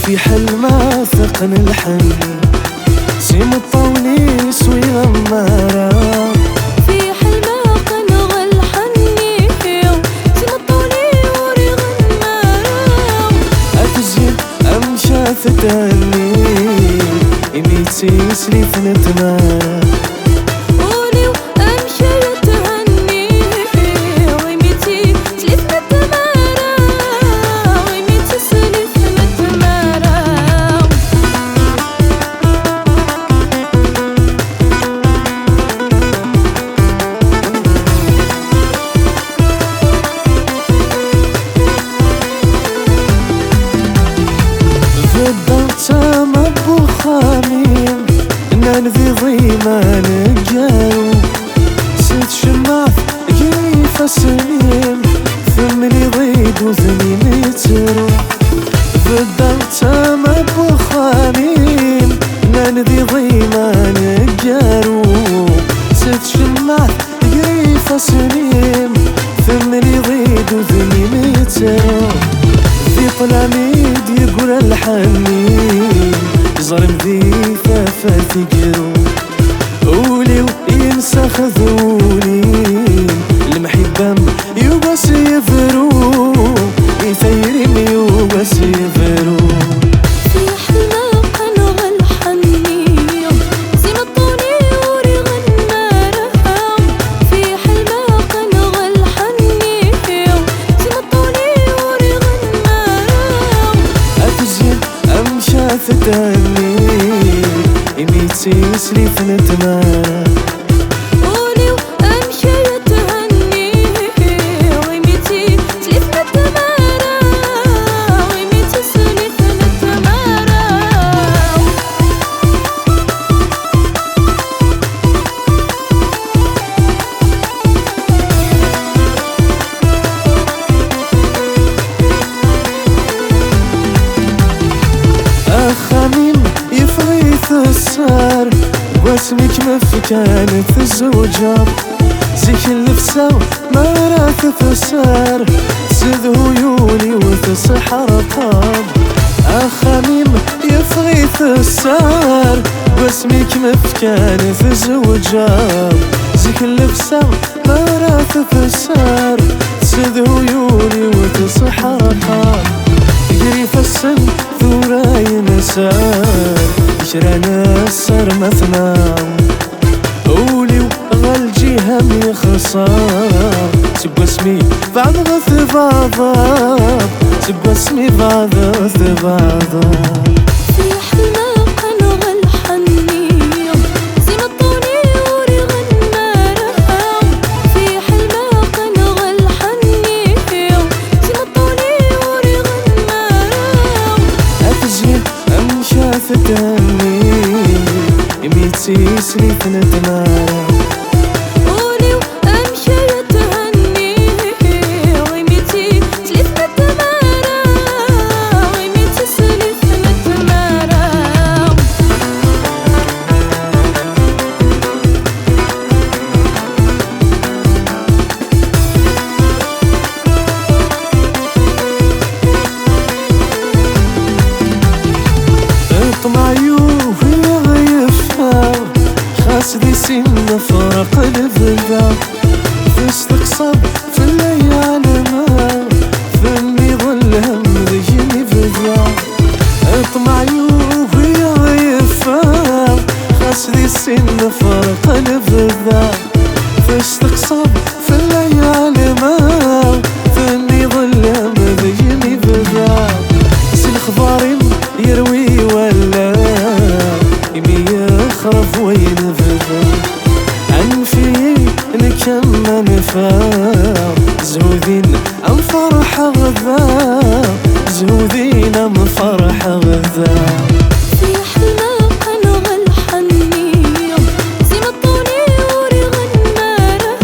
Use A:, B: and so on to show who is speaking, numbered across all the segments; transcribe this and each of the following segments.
A: في حل ما ثقن الحن سيم الطولي سوي غمارة
B: في حل ما قنغ الحني سيم الطولي وري غمارة
A: أتزين أمشى ثتاني إميتي سليف نتمارة
B: قولي وأمشى يتهني ويميتي سليف نتمارة ويميتي سليف نتمارة
A: بالضغطة مبوخامين ننذي ضيما نجارو ست شماث جيفة سنين ثمني ضيد وثني مترو بالضغطة مبوخامين ننذي ضيما نجارو ست شماث جيفة سنين ثمني ضيد وثني مترو في طلاميد يقول الحنين ظلم ذي فافا تقرو قولي وينسى خذوني المحبة يوبس يفرو يثيرني يوبس يفرو
B: في حلمة قنغ الحني سيم الطولي وري غمارة في حلمة قنغ الحني سيم الطولي وري غمارة
A: أتزين أمشى ثتاني إميتي سليف نتمارة
B: قولي وأمشى يتهني ويميتي سليف نتمارة ويميتي سليف نتمارة
A: أخامين يفغيث السار واسمك مفكانة الزوجار زيك اللفسة ما راث فسار سذ هيولي وتصح رقاب أخامين يفغيث السار واسمك مفكانة الزوجار زيك اللفسة ما راث فسار سذ هيولي وتصح رقاب قريف السن ثوراي نسار شرانا السر مثناو قولي وغالجي هم يخسار تبقى اسمي بعض غث بعضاب تبقى اسمي بعض غث بعضاب
B: في حلمة قنغ الحني سيم الطولي وري غمارة في حلمة قنغ الحني سيم الطولي وري غمارة
A: أتزين أمشى ثتاني إميتي سليف نتمارة
B: قولي وأمشى يتهني ويميتي سليف نتمارة ويميتي سليف نتمارة
A: اطمع يوفي غيفها خاس ذي سن فرق الفدا تستقصب في الليالي ما ثني ظل هم ذيني فدا اطمع يوفي غيفها خاس ذي سن فرق الفدا تستقصب في الليالي ما ثني ظل هم ذيني فدا سن خباري يروي ولا يمي يخرف وين فدا عنفي نكمل نفاق زهودين ام فرح غذا زهودين ام فرح غذا
B: في حلمة قنغ الحني سيم الطولي وري غمارة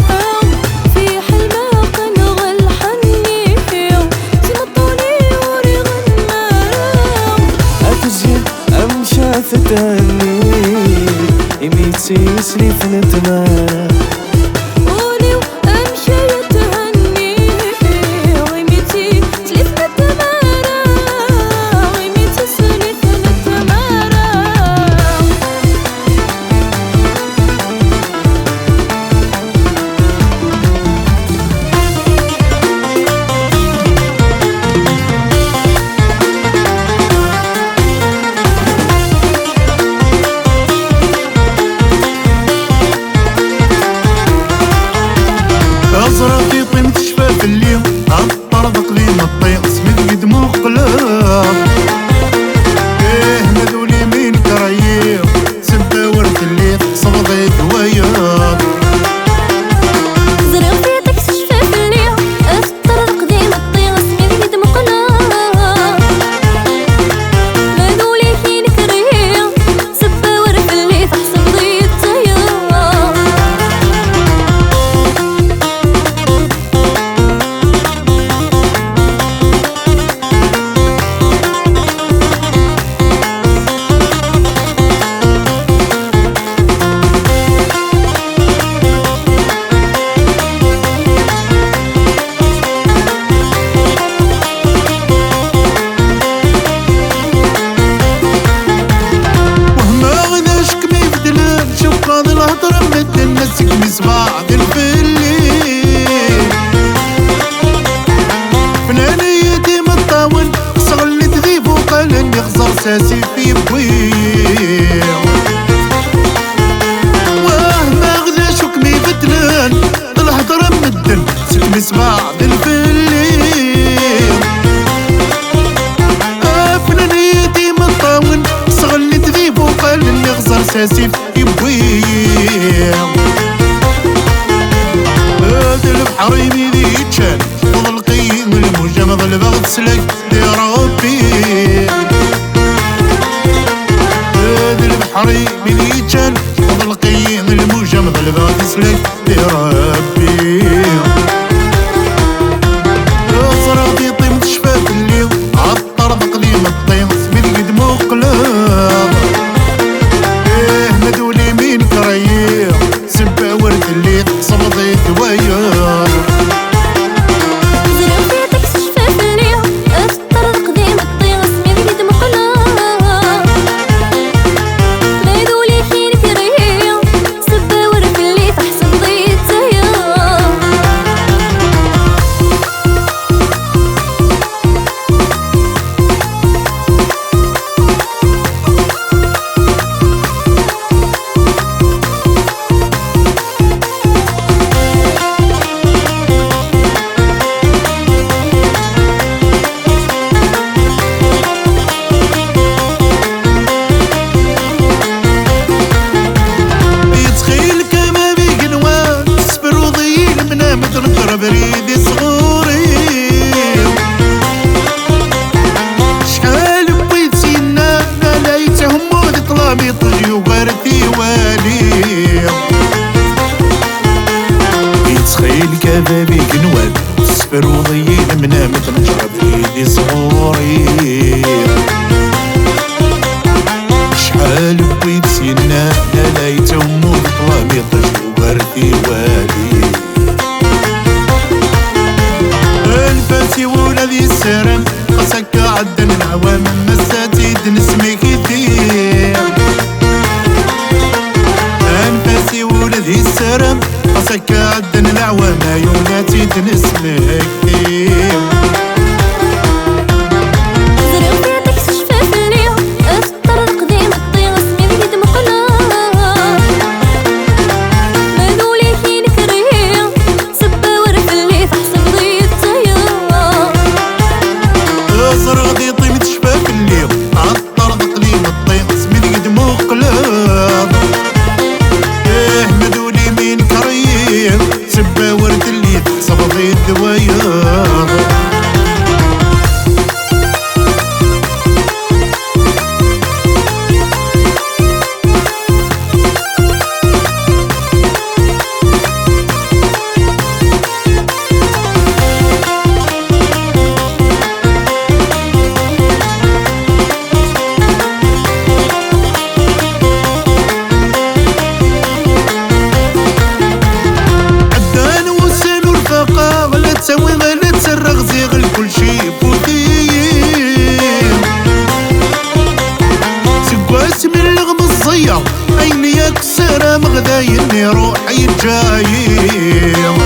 B: في حلمة قنغ الحني سيم الطولي وري غمارة
A: أتزين أمشى ثتاني إميتي سليف نتمارة
B: قولي وأمشى يتهني ويميتي سليف نتمارة ويميتي سليف
C: ساسي في بويه واه ما غلاش وكمي بدلان الهضرة مدن سكمي سباع الفليم افناني ديما طاون صغلي تذيب وقال اني غزر ساسي في بويه هذا البحر يميلي يتشال وغلقين الموجة مغلبة غتسلك يا ربي هذا البحر يميلي يتشال وغلقين الموجة مغلبة غتسلك يا ربي صراطي طيم تشفى في الليل عطر ضقليم الطين سميت قد مقلب مدولي مين كريم سبا ورد اللي صبضي دوايا بريدي صغوري شحال بغيت سينا ليتهم مودي طلابي طجي وغارتي والي يتخيل كبابي قنوات صفر وضيين منامت نجرى بريدي صغوري شحال بغيت سينا ليتهم مودي طلابي طجي وغارتي والي الفاسي ولادي السرم قصك عدن العوام مساتي نسمي كثير الفاسي ولادي السرم قصك عدن العوام يولاتي نسمي كثير صراطي طيم تشفى في الليل عطر ضقليم الطين سميت قد مقلب مدولي مين كريم سبا ورد اللي صبضي الدوايا تسوي غير تسرغ زيغ الكل شي بوثيم سكواس من اللغم الزيا عيني يكسر مغدايني روحي جايم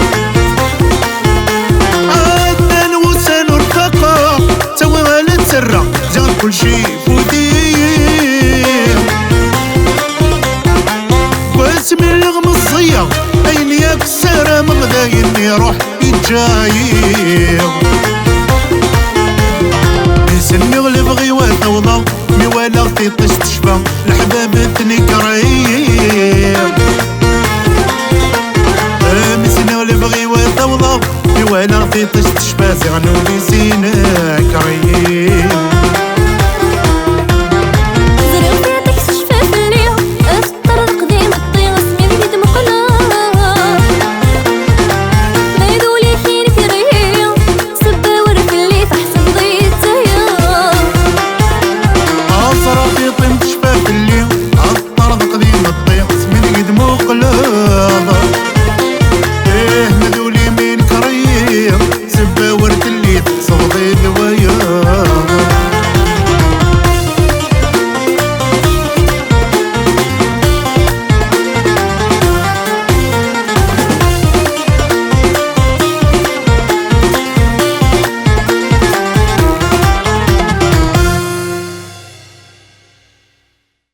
C: عدن وسان ورفقا تسوي غير تسرغ زيغ الكل شي بوثيم سكواس من اللغم الزيا عيني يكسر مغدايني روحي جايب